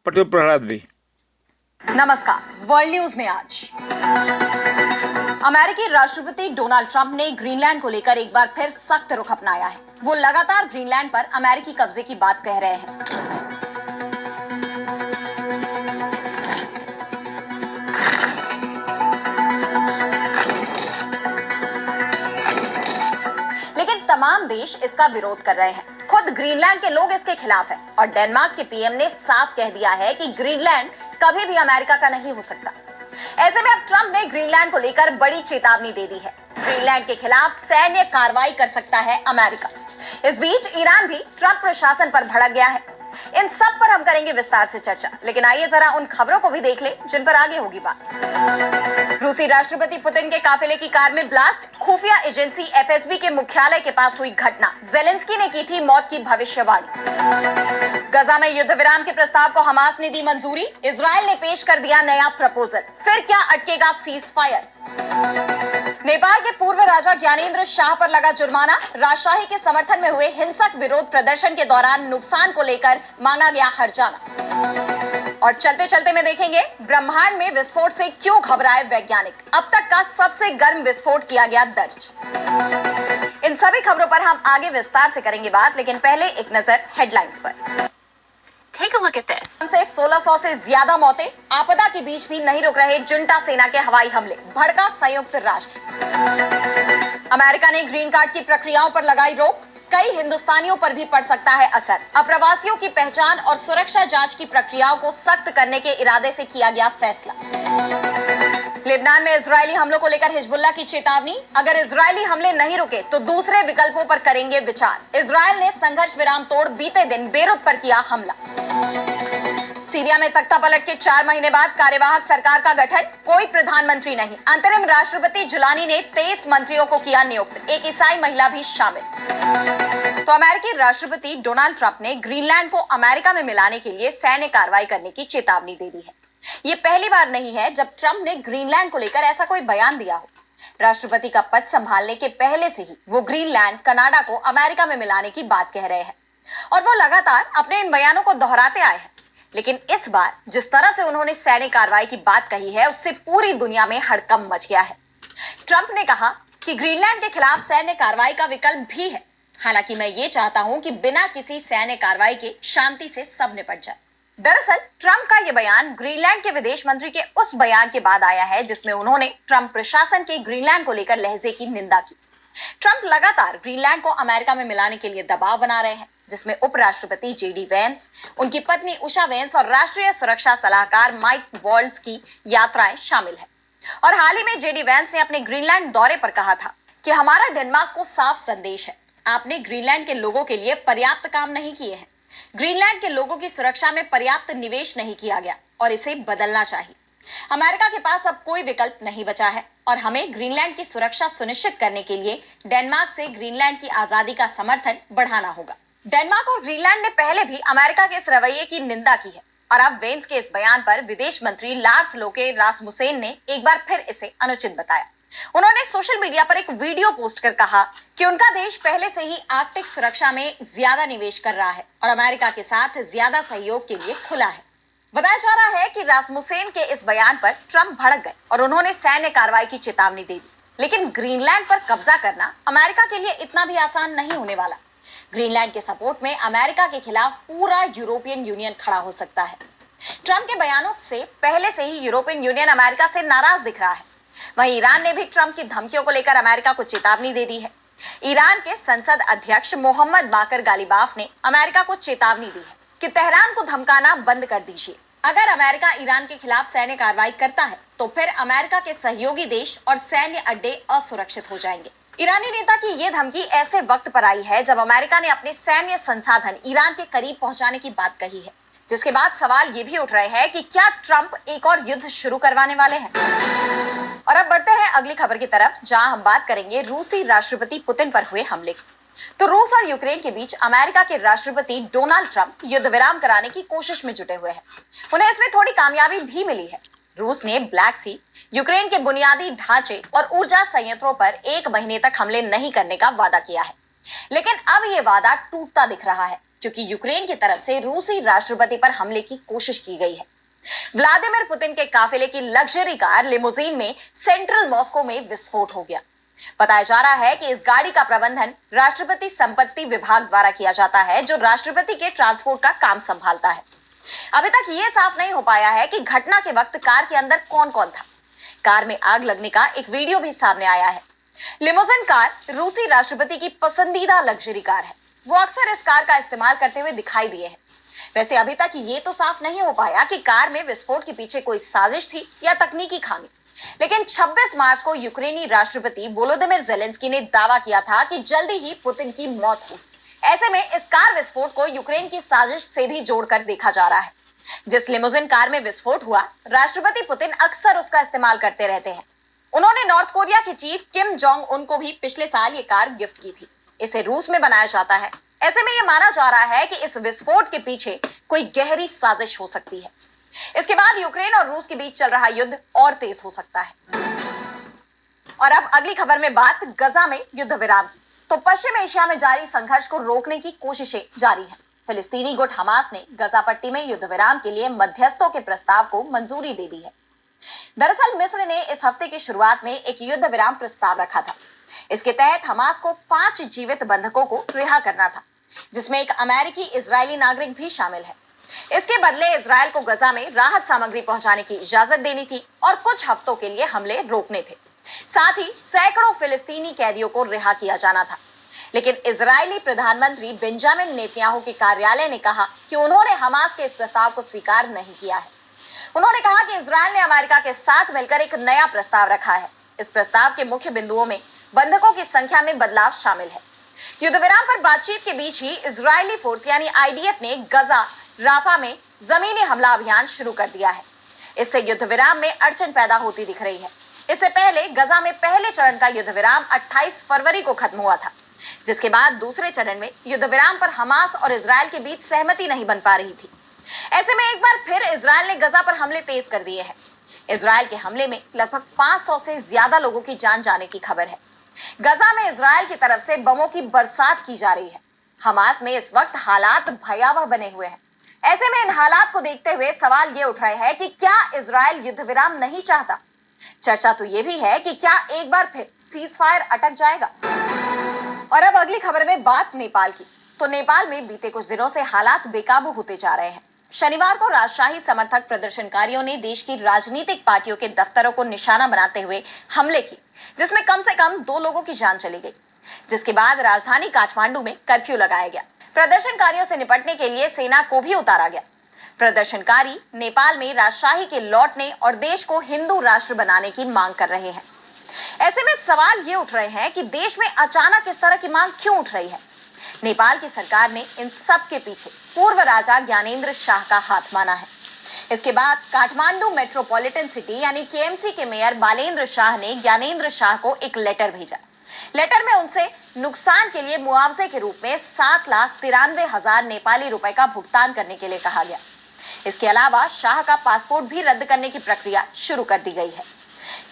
पटेल प्रहलाद भी। नमस्कार, world news में आज अमेरिकी राष्ट्रपति डोनाल्ड ट्रंप ने ग्रीनलैंड को लेकर एक बार फिर सख्त रुख अपनाया है। वो लगातार ग्रीनलैंड पर अमेरिकी कब्जे की बात कह रहे हैं। लेकिन तमाम देश इसका विरोध कर रहे हैं। खुद ग्रीनलैंड के लोग इसके खिलाफ हैं और डेनमार्क के पीएम ने साफ कह दिया है कि ग्रीनलैंड कभी भी अमेरिका का नहीं हो सकता। ऐसे में अब ट्रंप ने ग्रीनलैंड को लेकर बड़ी चेतावनी दे दी है। ग्रीनलैंड के खिलाफ सैन्य कार्रवाई कर सकता है अमेरिका। इस बीच ईरान भी ट्रंप प्रशासन पर भड़क गया है। इन सब पर हम करेंगे विस्तार से चर्चा, लेकिन आइए जरा उन खबरों को भी देख ले जिन पर आगे होगी बात। रूसी राष्ट्रपति पुतिन के काफिले की कार में ब्लास्ट, खुफिया एजेंसी एफएसबी के मुख्यालय के पास हुई घटना, जेलेंस्की ने की थी मौत की भविष्यवाणी। गजा में युद्ध विराम के प्रस्ताव को हमास ने दी मंजूरी, इजरायल ने पेश कर दिया नया प्रपोजल। फिर क्या अटकेगा सीज फायर? नेपाल के पूर्व राजा ज्ञानेंद्र शाह पर लगा जुर्माना, राजशाही के समर्थन में हुए हिंसक विरोध प्रदर्शन के दौरान नुकसान को लेकर मांगा गया हर्जाना। और चलते चलते में देखेंगे ब्रह्मांड में विस्फोट से क्यों घबराए वैज्ञानिक, अब तक का सबसे गर्म विस्फोट किया गया दर्ज। इन सभी खबरों पर हम आगे विस्तार से करेंगे बात, लेकिन पहले एक नजर हेडलाइंस पर। Take a look at this. से 1600 से ज्यादा मौतें, आपदा के बीच भी नहीं रुक रहे जुंटा सेना के हवाई हमले, भड़का संयुक्त राष्ट्र। अमेरिका ने ग्रीन कार्ड की प्रक्रियाओं पर लगाई रोक, कई हिंदुस्तानियों पर भी पड़ सकता है असर। अप्रवासियों की पहचान और सुरक्षा जांच की प्रक्रियाओं को सख्त करने के इरादे से किया गया फैसला। लेबनान में इजरायली हमलों को लेकर हिजबुल्लाह की चेतावनी, अगर इजरायली हमले नहीं रुके तो दूसरे विकल्पों पर करेंगे विचार। इजरायल ने संघर्ष विराम तोड़ बीते दिन बेरूत पर किया हमला। सीरिया में तख्ता पलट के 4 महीने बाद कार्यवाहक सरकार का गठन, कोई प्रधानमंत्री नहीं। अंतरिम राष्ट्रपति जुलानी ने 23 मंत्रियों को किया नियुक्त, एक ईसाई महिला भी शामिल। तो अमेरिकी राष्ट्रपति डोनाल्ड ट्रंप ने ग्रीनलैंड को अमेरिका में मिलाने के लिए सैन्य कार्रवाई करने की चेतावनी दे दी है। ये पहली बार नहीं है जब ट्रंप ने ग्रीनलैंड को लेकर ऐसा कोई बयान दिया हो। राष्ट्रपति का पद संभालने के पहले से ही वो ग्रीनलैंड, कनाडा को अमेरिका में मिलाने की बात कह रहे हैं और वो लगातार अपने इन बयानों को दोहराते आए हैं। लेकिन इस बार जिस तरह से उन्होंने सैन्य कार्रवाई की बात कही है, उससे पूरी दुनिया में हड़कंप मच गया है। ट्रंप ने कहा कि ग्रीनलैंड के खिलाफ सैन्य कार्रवाई का विकल्प भी है, हालांकि मैं ये चाहता हूं कि बिना किसी सैन्य कार्रवाई के शांति से सब निपट जाए। दरअसल ट्रंप का यह बयान ग्रीनलैंड के विदेश मंत्री के उस बयान के बाद आया है जिसमें उन्होंने ट्रंप प्रशासन के ग्रीनलैंड को लेकर लहजे की निंदा की। ट्रंप लगातार ग्रीनलैंड को अमेरिका में मिलाने के लिए दबाव बना रहे हैं, जिसमें उपराष्ट्रपति जेडी वेंस, उनकी पत्नी उषा वेंस और राष्ट्रीय सुरक्षा सलाहकार माइक वॉल्ट्ज की यात्राएं शामिल है। और हाल ही में जेडी वेंस ने अपने ग्रीनलैंड दौरे पर कहा था कि हमारा डेनमार्क को साफ संदेश है, आपने ग्रीनलैंड के लोगों के लिए पर्याप्त काम नहीं किए हैं। ग्रीनलैंड के लोगों की सुरक्षा में पर्याप्त निवेश नहीं किया गया और इसे बदलना चाहिए। अमेरिका के पास अब कोई विकल्प नहीं बचा है और हमें ग्रीनलैंड की सुरक्षा सुनिश्चित करने के लिए डेनमार्क से ग्रीनलैंड की आजादी का समर्थन बढ़ाना होगा। डेनमार्क और ग्रीनलैंड ने पहले भी अमेरिका के इस रवैये की निंदा की है और अब वेंस के इस बयान पर विदेश मंत्री लार्स लोके रासमुसेन ने एक बार फिर इसे अनुचित बताया। उन्होंने सोशल मीडिया पर एक वीडियो पोस्ट कर कहा कि उनका देश पहले से ही आर्कटिक सुरक्षा में ज्यादा निवेश कर रहा है और अमेरिका के साथ ज्यादा सहयोग के लिए खुला है। बताया जा रहा है कि रासमुसेन के इस बयान पर ट्रंप भड़क गए और उन्होंने सैन्य कार्रवाई की चेतावनी दे दी। लेकिन ग्रीनलैंड पर कब्जा करना अमेरिका के लिए इतना भी आसान नहीं होने वाला। ग्रीनलैंड के सपोर्ट में अमेरिका के खिलाफ पूरा यूरोपियन यूनियन खड़ा हो सकता है। ट्रंप के बयानों से पहले से ही यूरोपियन यूनियन अमेरिका से नाराज दिख रहा है। वहीं ईरान ने भी ट्रंप की धमकियों को लेकर अमेरिका को चेतावनी दे दी है। ईरान के संसद अध्यक्ष मोहम्मद बाकर गालिबाफ ने अमेरिका को चेतावनी दी है कि तेहरान को धमकाना बंद कर दीजिए। अगर अमेरिका ईरान के खिलाफ सैन्य कार्रवाई करता है तो फिर अमेरिका के सहयोगी देश और सैन्य अड्डे असुरक्षित हो जाएंगे। ईरानी नेता की ये धमकी ऐसे वक्त पर आई है जब अमेरिका ने अपने सैन्य संसाधन ईरान के करीब पहुंचाने की बात कही है, जिसके बाद सवाल ये भी उठ रहे हैं कि क्या ट्रंप एक और युद्ध शुरू करवाने वाले हैं। और अब बढ़ते हैं अगली खबर की तरफ, जहां हम बात करेंगे रूसी राष्ट्रपति पुतिन पर हुए हमले की। तो रूस और यूक्रेन के बीच अमेरिका के राष्ट्रपति डोनाल्ड ट्रंप युद्ध विराम कराने की कोशिश में जुटे हुए हैं। उन्हें इसमें थोड़ी कामयाबी भी मिली है। रूस ने ब्लैक सी, यूक्रेन के बुनियादी ढांचे और ऊर्जा संयंत्रों पर 1 महीने तक हमले नहीं करने का वादा किया है, लेकिन अब ये वादा टूटता दिख रहा है। क्योंकि यूक्रेन की तरफ से रूसी राष्ट्रपति पर हमले की कोशिश की गई है। व्लादिमीर पुतिन के काफिले की लग्जरी कार लिमोजीन में सेंट्रल मॉस्को में विस्फोट हो गया। बताया जा रहा है कि इस गाड़ी का प्रबंधन राष्ट्रपति संपत्ति विभाग द्वारा किया जाता है, जो राष्ट्रपति के ट्रांसपोर्ट का काम संभालता है। अभी तक ये साफ नहीं हो पाया है कि घटना के वक्त कार के अंदर कौन कौन था। कार में आग लगने का एक वीडियो भी सामने आया है। लिमोजिन कार रूसी राष्ट्रपति की पसंदीदा लग्जरी कार है। वो अक्सर इस कार का इस्तेमाल करते हुए दिखाई दिए हैं। वैसे अभी तक ये तो साफ नहीं हो पाया कि कार में विस्फोट के पीछे कोई साजिश थी या तकनीकी खामी, लेकिन 26 मार्च को यूक्रेनी राष्ट्रपति वोलोदिमीर ज़ेलेंस्की ने दावा किया था कि जल्दी ही पुतिन की मौत हुई। ऐसे में इस कार विस्फोट को यूक्रेन की साजिश से भी जोड़कर देखा जा रहा है। जिस लिमोजिन कार में विस्फोट हुआ, राष्ट्रपति पुतिन अक्सर उसका इस्तेमाल करते रहते हैं। उन्होंने नॉर्थ कोरिया के चीफ किम जोंग उन को भी पिछले साल ये कार गिफ्ट की थी। इसे रूस में बनाया जाता है। ऐसे में यह माना जा रहा है कि इस विस्फोट के पीछे कोई गहरी साजिश हो सकती है। इसके बाद यूक्रेन और रूस के बीच चल रहा युद्ध और तेज हो सकता है। और अब अगली खबर में बात गजा में युद्ध विराम की। तो पश्चिम एशिया में जारी संघर्ष को रोकने की कोशिशें जारी हैं। फिलिस्तीनी गुट हमास ने गजा पट्टी में युद्ध विराम के लिए मध्यस्थों के प्रस्ताव को मंजूरी दे दी है। दरअसल मिस्र ने इस हफ्ते की शुरुआत में एक युद्ध विराम प्रस्ताव रखा था। इसके तहत हमास को 5 जीवित बंधकों को रिहा करना था, जिसमें एक अमेरिकी इजरायली नागरिक भी शामिल है। इसके बदले इजरायल को गजा में राहत सामग्री पहुंचाने की इजाजत देनी थी और कुछ हफ्तों के लिए हमले रोकने थे। साथ ही सैकड़ों फिलिस्तीनी कैदियों को रिहा किया जाना था। लेकिन इजरायली प्रधानमंत्री बेंजामिन नेतन्याहू के कार्यालय ने कहा कि उन्होंने हमास के इस प्रस्ताव को स्वीकार नहीं किया है। उन्होंने कहा कि इजरायल ने अमेरिका के साथ मिलकर एक नया प्रस्ताव रखा है। इस प्रस्ताव के मुख्य बिंदुओं में बंधकों की संख्या में बदलाव शामिल है। युद्ध विराम पर बातचीत के बीच ही इजरायली फोर्स यानी आईडीएफ ने गजा राफा में जमीनी हमला अभियान शुरू कर दिया है। इससे युद्ध विराम में अड़चन पैदा होती दिख रही है। इससे पहले गजा में पहले चरण का युद्ध विराम 28 फरवरी को खत्म हुआ था, जिसके बाद दूसरे चरण में युद्ध विराम पर हमास और इजरायल के बीच सहमति नहीं बन पा रही थी। ऐसे में एक बार फिर इजरायल ने गजा पर हमले तेज कर दिए हैं। इजरायल के हमले में लगभग 500 से ज्यादा लोगों की जान जाने की खबर है। गजा में इजरायल की तरफ से बमों की बरसात की जा रही है। हमास में इस वक्त हालात भयावह बने हुए हैं। ऐसे में इन हालात को देखते हुए सवाल ये उठ रहे हैं कि क्या इजरायल युद्ध विराम नहीं चाहता। चर्चा तो ये भी है कि क्या एक बार फिर सीज फायर अटक जाएगा। और अब अगली खबर में बात नेपाल की। तो नेपाल में बीते कुछ दिनों से हालात बेकाबू होते जा रहे हैं। शनिवार को राजशाही समर्थक प्रदर्शनकारियों ने देश की राजनीतिक पार्टियों के दफ्तरों को निशाना बनाते हुए हमले की, जिसमें कम से कम 2 लोगों की जान चली गई। जिसके बाद राजधानी काठमांडू में कर्फ्यू लगाया गया। प्रदर्शनकारियों से निपटने के लिए सेना को भी उतारा गया। प्रदर्शनकारी नेपाल में राजशाही के लौटने और देश को हिंदू राष्ट्र बनाने की मांग कर रहे हैं। ऐसे में सवाल ये उठ रहे हैं कि देश में अचानक इस तरह की मांग क्यों उठ रही है। नेपाल की सरकार ने इन सब के पीछे पूर्व राजा ज्ञानेंद्र शाह का हाथ माना है। इसके बाद काठमांडू मेट्रोपॉलिटन सिटी यानी केएमसी के मेयर बालेंद्र शाह ने ज्ञानेंद्र शाह को एक लेटर भेजा। लेटर में उनसे नुकसान के लिए मुआवजे के रूप में 7,93,000 नेपाली रुपए का भुगतान करने के लिए कहा गया। इसके अलावा शाह का पासपोर्ट भी रद्द करने की प्रक्रिया शुरू कर दी गई है।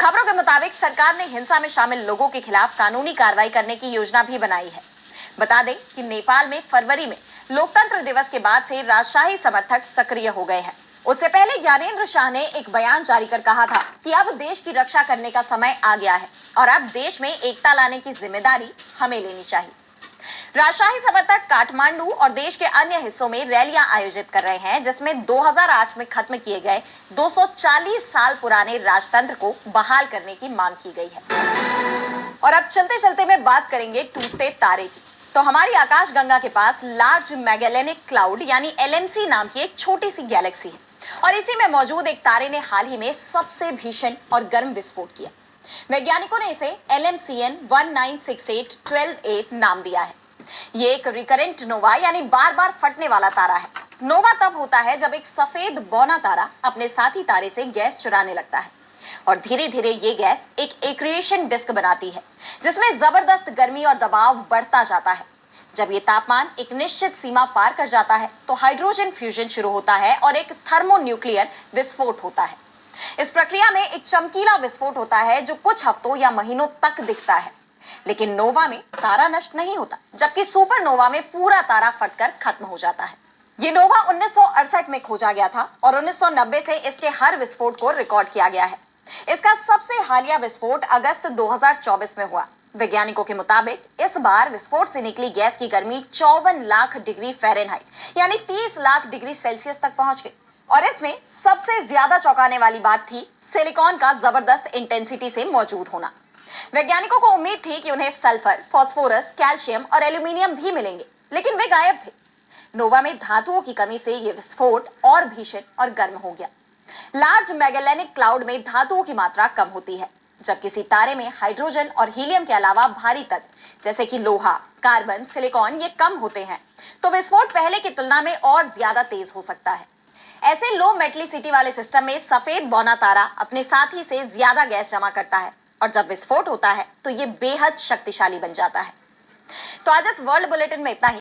खबरों के मुताबिक सरकार ने हिंसा में शामिल लोगों के खिलाफ कानूनी कार्रवाई करने की योजना भी बनाई है। बता दें कि नेपाल में फरवरी में लोकतंत्र दिवस के बाद से राजशाही समर्थक सक्रिय हो गए हैं। उससे पहले ज्ञानेंद्र शाह ने एक बयान जारी कर कहा था कि अब देश की रक्षा करने का समय आ गया है और अब देश में एकता लाने की जिम्मेदारी हमें लेनी चाहिए। राजशाही समर्थक काठमांडू और देश के अन्य हिस्सों में रैलियां आयोजित कर रहे हैं, जिसमें 2008 में खत्म किए गए 240 साल पुराने राजतंत्र को बहाल करने की मांग की गई है। और अब चलते चलते में बात करेंगे टूटते तारे की। तो हमारी आकाशगंगा के पास लार्ज मैगेलेनिक क्लाउड यानी LMC नाम की एक छोटी सी गैलेक्सी है और इसी में मौजूद एक तारे ने हाल ही में सबसे भीषण और गर्म विस्फोट किया। वैज्ञानिकों ने इसे LMCN 1968-12-8 नाम दिया है। ये एक रिकरेंट नोवा यानी बार बार फटने वाला तारा है। नोवा तब होता है जब एक सफेद बौना तारा अपने साथी तारे से गैस चुराने लगता है और धीरे धीरे ये गैस एक एक्रिएशन डिस्क बनाती है, जिसमें जबरदस्त गर्मी और दबाव बढ़ता जाता है। जब ये तापमान एक निश्चित सीमा पार कर जाता है तो हाइड्रोजन फ्यूजन शुरू होता है और एक थर्मोन्यूक्लियर विस्फोट होता है। इस प्रक्रिया में एक चमकीला विस्फोट होता है जो कुछ हफ्तों या महीनों तक दिखता है। लेकिन नोवा में तारा नष्ट नहीं होता, जबकि सुपरनोवा में पूरा तारा फटकर खत्म हो जाता है। ये नोवा 1968 में खोजा गया था और 1990 से इसके हर विस्फोट को रिकॉर्ड किया गया है। इसका सबसे हालिया विस्फोट अगस्त 2024 में हुआ। वैज्ञानिकों के मुताबिक इस बार विस्फोट से निकली गैस की गर्मी 54 लाख डिग्री फ़ारेनहाइट यानी 30 लाख डिग्री सेल्सियस तक पहुंच गई। और इसमें सबसे ज्यादा चौंकाने वाली बात थी सिलिकॉन का जबरदस्त इंटेंसिटी से मौजूद होना। वैज्ञानिकों को उम्मीद थी कि उन्हें सल्फर, फास्फोरस, कैल्शियम और एल्यूमिनियम भी मिलेंगे, लेकिन वे गायब थे। नोवा में धातुओं की कमी से यह विस्फोट और भीषण और गर्म हो गया। लार्ज मैगेलेनिक क्लाउड में धातुओं की मात्रा कम होती है, जबकि सितारे में हाइड्रोजन और हीलियम के अलावा भारी तत्व जैसे कि लोहा, कार्बन, सिलिकॉन ये कम होते हैं, तो विस्फोट पहले की तुलना में और ज्यादा तेज हो सकता है। ऐसे लो मेटलिसिटी वाले सिस्टम में सफेद बौना तारा अपने साथी से ज्यादा गैस जमा करता है और जब विस्फोट होता है तो ये बेहद शक्तिशाली बन जाता है। तो आज इस वर्ल्ड बुलेटिन में इतना ही।